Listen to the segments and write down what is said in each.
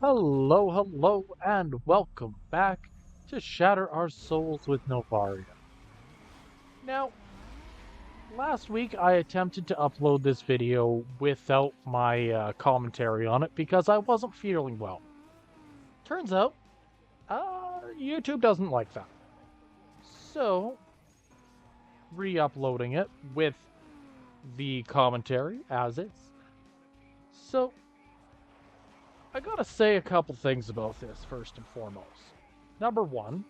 Hello, hello, and welcome back to Shatter Our Souls with Novaria. Now, last week I attempted to upload this video without my commentary on it because I wasn't feeling well. Turns out, YouTube doesn't like that. So, re-uploading it with the commentary as is. So, I gotta say a couple things about this first and foremost. Number one,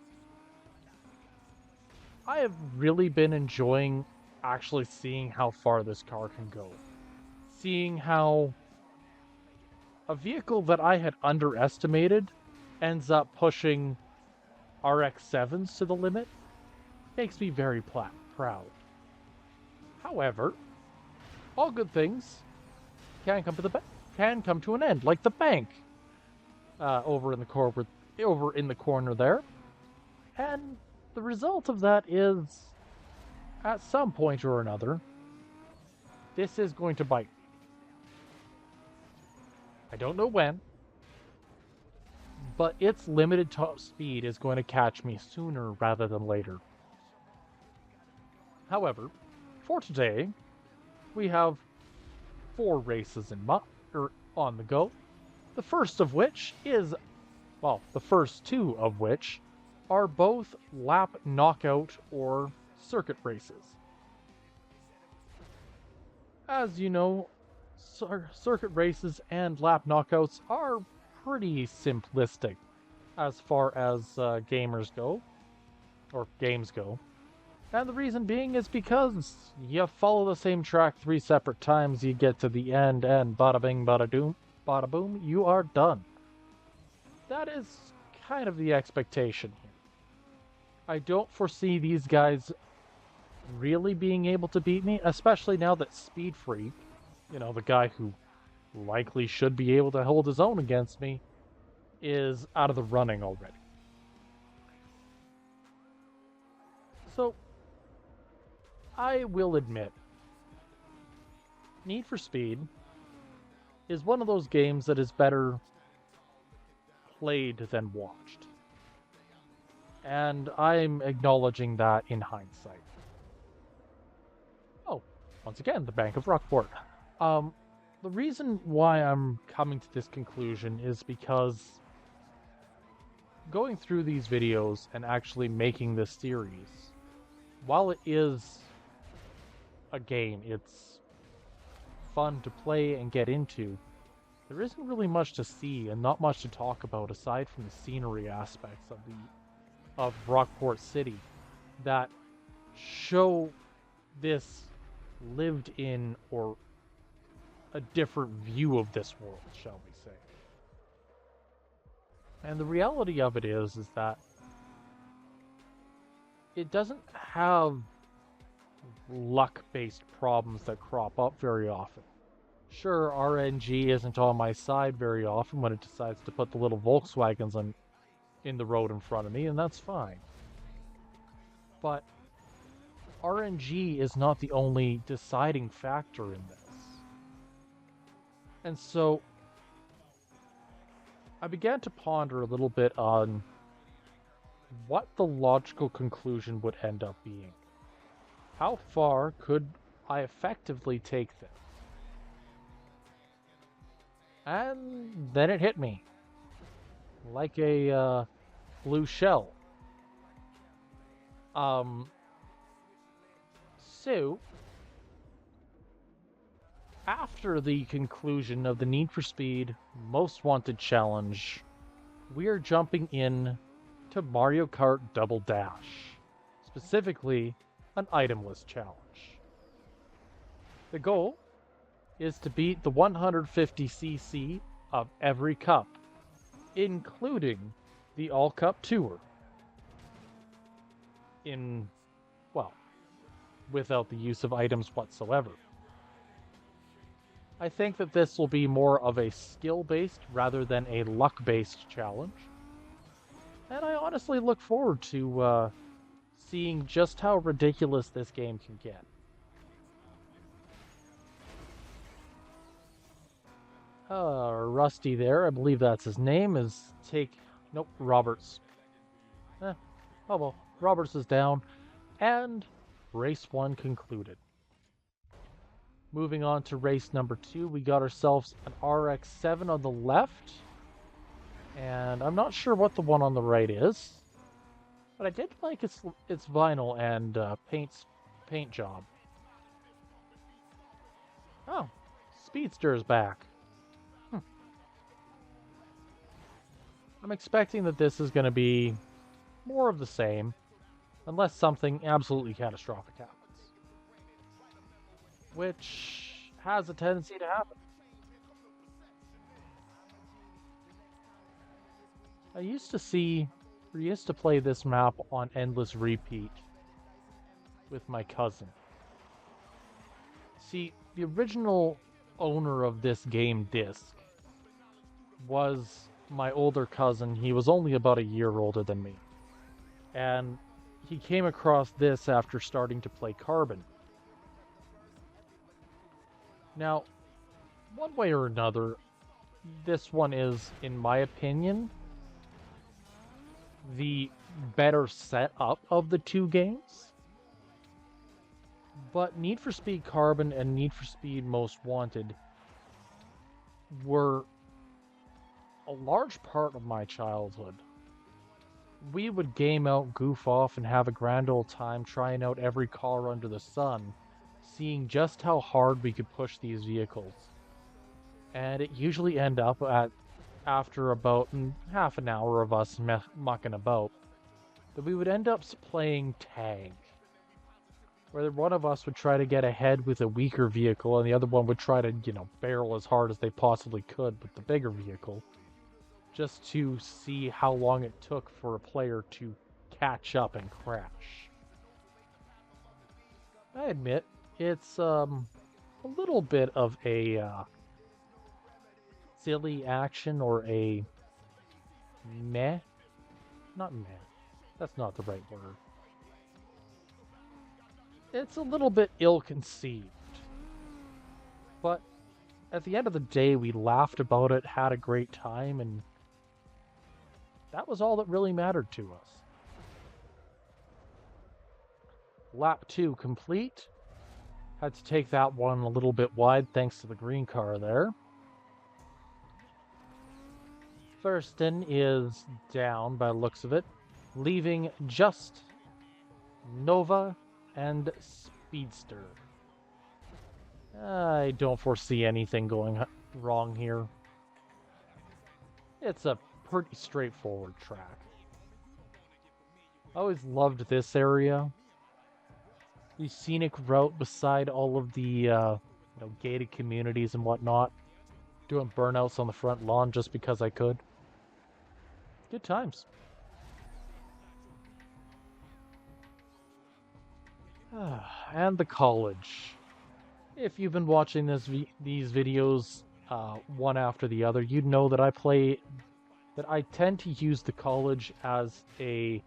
I have really been enjoying actually seeing how far this car can go. Seeing how a vehicle that I had underestimated ends up pushing RX-7s to the limit makes me very proud. However, all good things can come to an end, like the bank over in the corner there. And the result of that is, at some point or another, this is going to bite. I don't know when, but its limited top speed is going to catch me sooner rather than later. However, for today, we have 4 races on the go. The first of which is, well, the first 2 of which are both lap knockout or circuit races. As you know, circuit races and lap knockouts are pretty simplistic as far as gamers go, or games go. And the reason being is because you follow the same track 3 separate times, you get to the end, and bada bing, bada boom, you are done. That is kind of the expectation here. I don't foresee these guys really being able to beat me, especially now that Speed Freak, the guy who likely should be able to hold his own against me, is out of the running already. So, I will admit, Need for Speed is one of those games that is better played than watched. And I'm acknowledging that in hindsight. Oh, once again, the Bank of Rockport. The reason why I'm coming to this conclusion is because going through these videos and actually making this series, while it is a game, it's fun to play and get into, there isn't really much to see and not much to talk about aside from the scenery aspects of Rockport City that show this lived in or a different view of this world, shall we say. And the reality of it is that it doesn't have luck-based problems that crop up very often. Sure, RNG isn't on my side very often when it decides to put the little Volkswagens in the road in front of me, and that's fine. But RNG is not the only deciding factor in this. And so I began to ponder a little bit on what the logical conclusion would end up being. How far could I effectively take this? And then it hit me like a blue shell. So after the conclusion of the Need for Speed Most Wanted challenge, we are jumping in to Mario Kart Double Dash, specifically an itemless challenge. The goal is to beat the 150cc of every cup, including the All Cup Tour, without the use of items whatsoever. I think that this will be more of a skill-based rather than a luck-based challenge. And I honestly look forward to seeing just how ridiculous this game can get. Rusty there, I believe that's his name, is nope, Roberts. Oh well, Roberts is down, and race 1 concluded. Moving on to race number 2, we got ourselves an RX-7 on the left, and I'm not sure what the one on the right is, but I did like its vinyl and paint job. Oh, Speedster is back. I'm expecting that this is going to be more of the same, unless something absolutely catastrophic happens. Which has a tendency to happen. I used to play this map on endless repeat with my cousin. See, the original owner of this game disc was my older cousin. He was only about a year older than me. And he came across this after starting to play Carbon. Now, one way or another, this one is, in my opinion, the better setup of the two games. But Need for Speed Carbon and Need for Speed Most Wanted were a large part of my childhood. We would game out, goof off, and have a grand old time trying out every car under the sun, seeing just how hard we could push these vehicles. And it usually ended up after about half an hour of us mucking about, that we would end up playing tag, where one of us would try to get ahead with a weaker vehicle and the other one would try to, barrel as hard as they possibly could with the bigger vehicle, just to see how long it took for a player to catch up and crash. I admit, it's a little bit of a silly action, or a not meh, that's not the right word. It's a little bit ill-conceived. But at the end of the day, we laughed about it, had a great time, and that was all that really mattered to us. Lap 2 complete. Had to take that one a little bit wide thanks to the green car there. Thurston is down by the looks of it, leaving just Nova and Speedster. I don't foresee anything going wrong here. It's a pretty straightforward track. I always loved this area. The scenic route beside all of the gated communities and whatnot. Doing burnouts on the front lawn just because I could. Good times. And the college. If you've been watching these videos one after the other, you'd know that I tend to use the college as a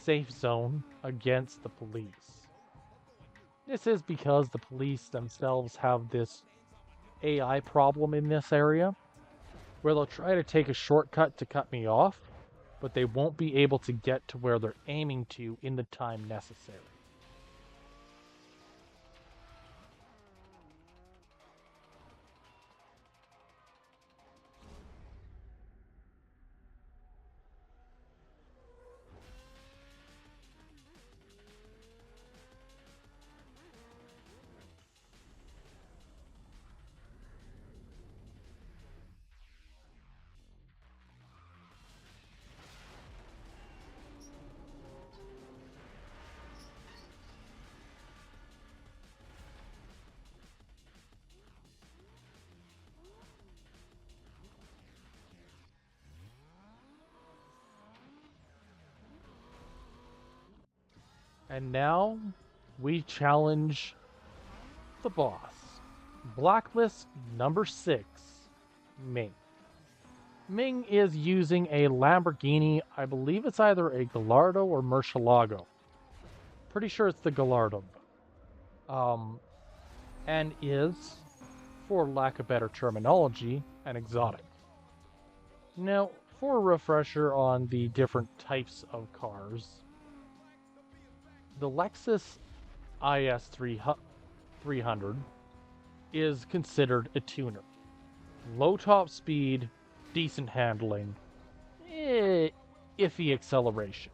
safe zone against the police. This is because the police themselves have this AI problem in this area, where they'll try to take a shortcut to cut me off, but they won't be able to get to where they're aiming to in the time necessary. And now we challenge the boss. Blacklist number 6, Ming. Ming is using a Lamborghini. I believe it's either a Gallardo or Murcielago. Pretty sure it's the Gallardo. And is, for lack of better terminology, and exotic. Now, for a refresher on the different types of cars, the Lexus IS 300 is considered a tuner. Low top speed, decent handling, iffy acceleration.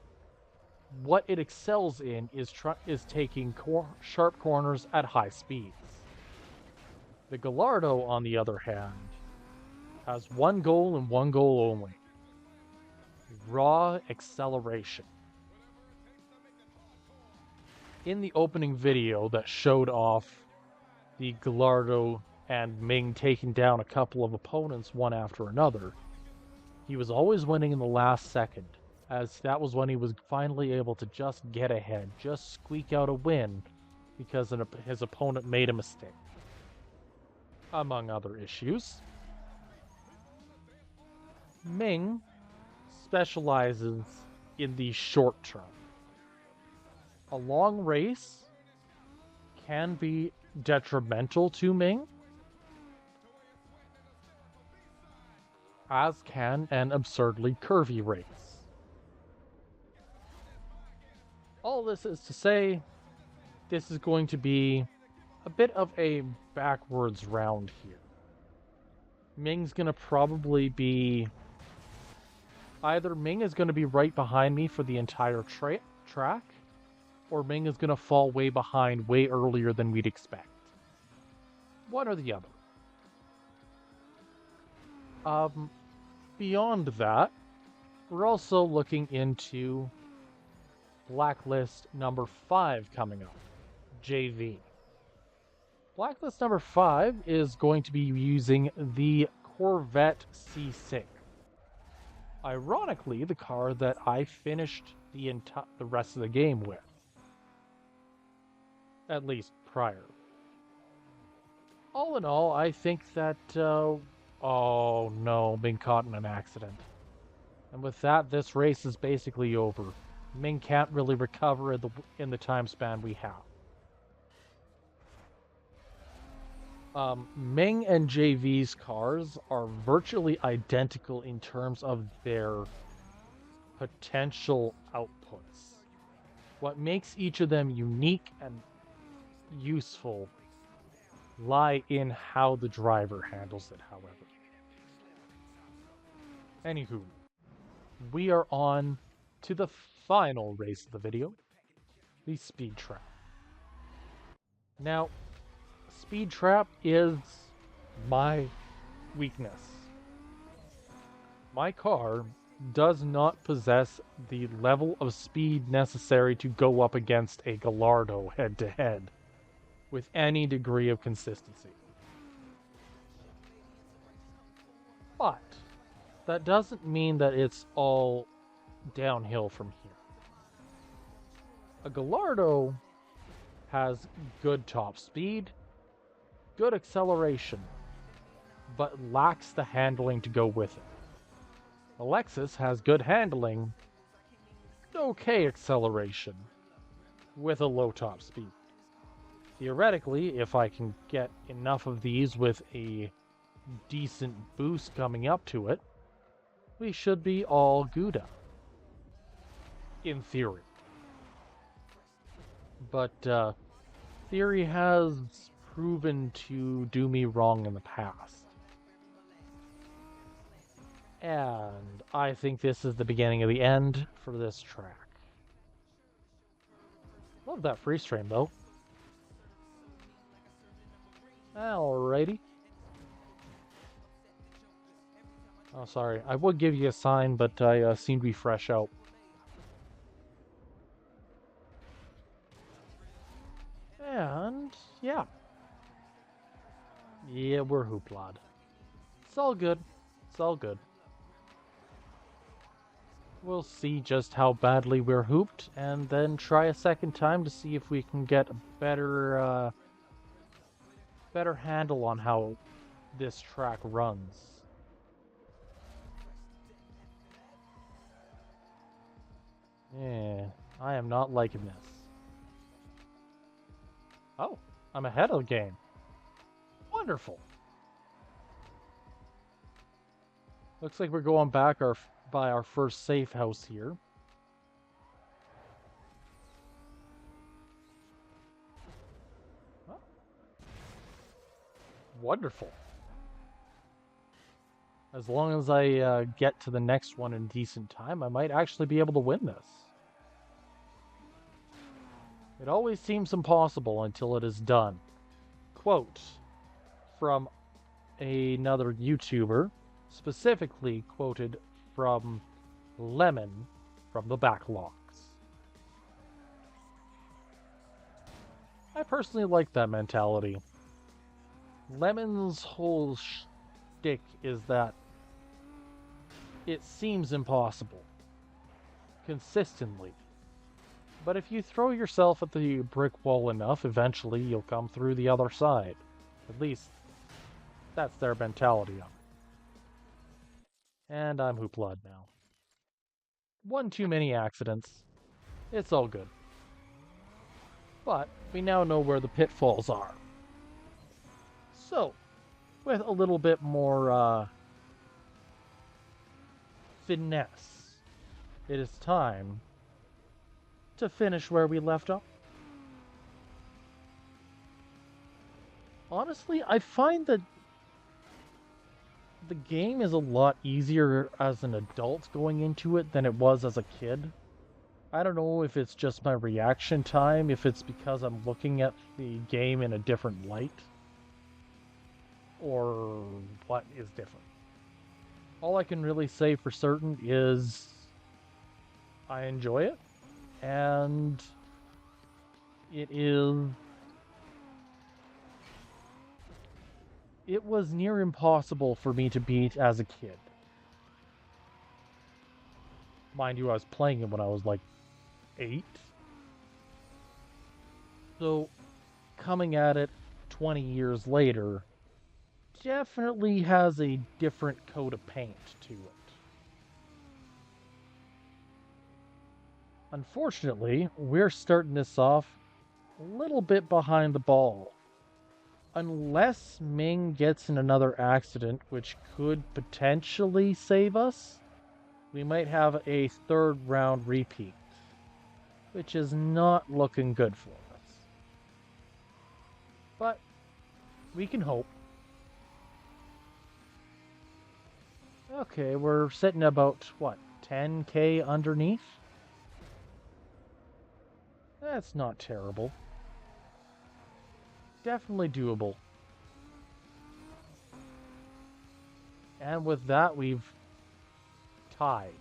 What it excels in is taking sharp corners at high speeds. The Gallardo, on the other hand, has one goal and one goal only: raw acceleration. In the opening video that showed off the Gallardo and Ming taking down a couple of opponents one after another, he was always winning in the last second, as that was when he was finally able to just get ahead, just squeak out a win because his opponent made a mistake. Among other issues, Ming specializes in the short term. A long race can be detrimental to Ming, as can an absurdly curvy race. All this is to say, this is going to be a bit of a backwards round here. Ming's going to probably be... Either Ming is going to be right behind me for the entire track, or Ming is going to fall way behind way earlier than we'd expect. One or the other. Beyond that, we're also looking into Blacklist number 5 coming up, JV. Blacklist number 5 is going to be using the Corvette C6. Ironically, the car that I finished the rest of the game with. At least prior. All in all, I think that... oh no, been caught in an accident. And with that, this race is basically over. Ming can't really recover in the time span we have. Ming and JV's cars are virtually identical in terms of their potential outputs. What makes each of them unique and useful lie in how the driver handles it, however. Anywho, we are on to the final race of the video, the Speed Trap. Now, Speed Trap is my weakness. My car does not possess the level of speed necessary to go up against a Gallardo head-to-head with any degree of consistency. But that doesn't mean that it's all downhill from here. A Gallardo has good top speed, good acceleration, but lacks the handling to go with it. The Lexus has good handling, okay acceleration, with a low top speed. Theoretically, if I can get enough of these with a decent boost coming up to it, we should be all Gouda. In theory. But theory has proven to do me wrong in the past. And I think this is the beginning of the end for this track. Love that freeze frame though. Alrighty. Oh, sorry. I would give you a sign, but I seem to be fresh out. And, yeah. Yeah, we're hooplad. It's all good. It's all good. We'll see just how badly we're hooped, and then try a second time to see if we can get a better handle on how this track runs. Yeah, I am not liking this. Oh, I'm ahead of the game. Wonderful. Looks like we're going back by our first safe house here. Oh, wonderful. As long as I get to the next one in decent time, I might actually be able to win this. It always seems impossible until it is done. Quote from another YouTuber, specifically quoted from Lemon from the Backlogs. I personally like that mentality. Lemon's whole shtick is that it seems impossible consistently. But if you throw yourself at the brick wall enough, eventually you'll come through the other side. At least, that's their mentality of it. And I'm hoopla'd now. One too many accidents. It's all good. But we now know where the pitfalls are. So, with a little bit more finesse, it is time to finish where we left off. Honestly, I find that the game is a lot easier as an adult going into it than it was as a kid. I don't know if it's just my reaction time, if it's because I'm looking at the game in a different light, or what is different. All I can really say for certain is I enjoy it, and it was near impossible for me to beat as a kid. Mind you, I was playing it when I was like 8. So, coming at it 20 years later definitely has a different coat of paint to it. Unfortunately, we're starting this off a little bit behind the ball. Unless Ming gets in another accident, which could potentially save us, we might have a third round repeat, which is not looking good for us. But we can hope. Okay, we're sitting about, what, 10k underneath? That's not terrible. Definitely doable. And with that, we've tied.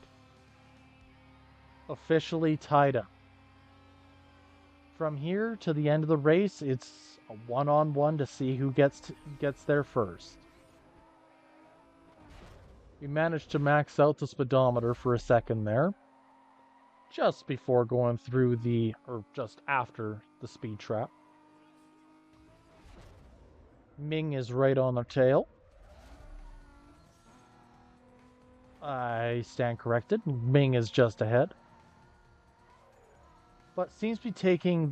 Officially tied up. From here to the end of the race, it's a one-on-one to see who gets there first. We managed to max out the speedometer for a second there. Just before going through or just after the speed trap. Ming is right on the tail. I stand corrected. Ming is just ahead. But seems to be taking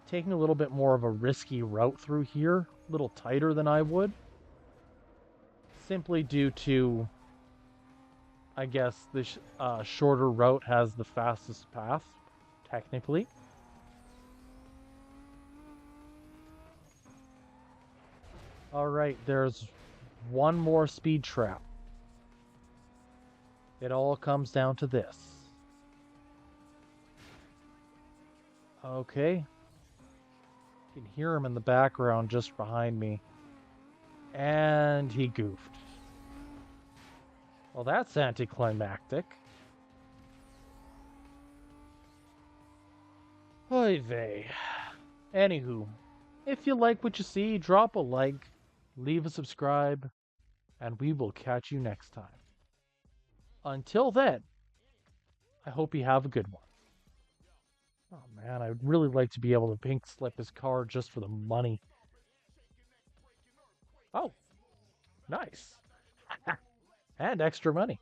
taking a little bit more of a risky route through here. A little tighter than I would. Simply due to, I guess, the shorter route has the fastest path, technically. Alright, there's one more speed trap. It all comes down to this. Okay. You can hear him in the background just behind me. And he goofed. Well, that's anticlimactic. Oy vey. Anywho, if you like what you see, drop a like, leave a subscribe, and we will catch you next time. Until then, I hope you have a good one. Oh man, I'd really like to be able to pink slip his car just for the money. Oh, nice. And extra money.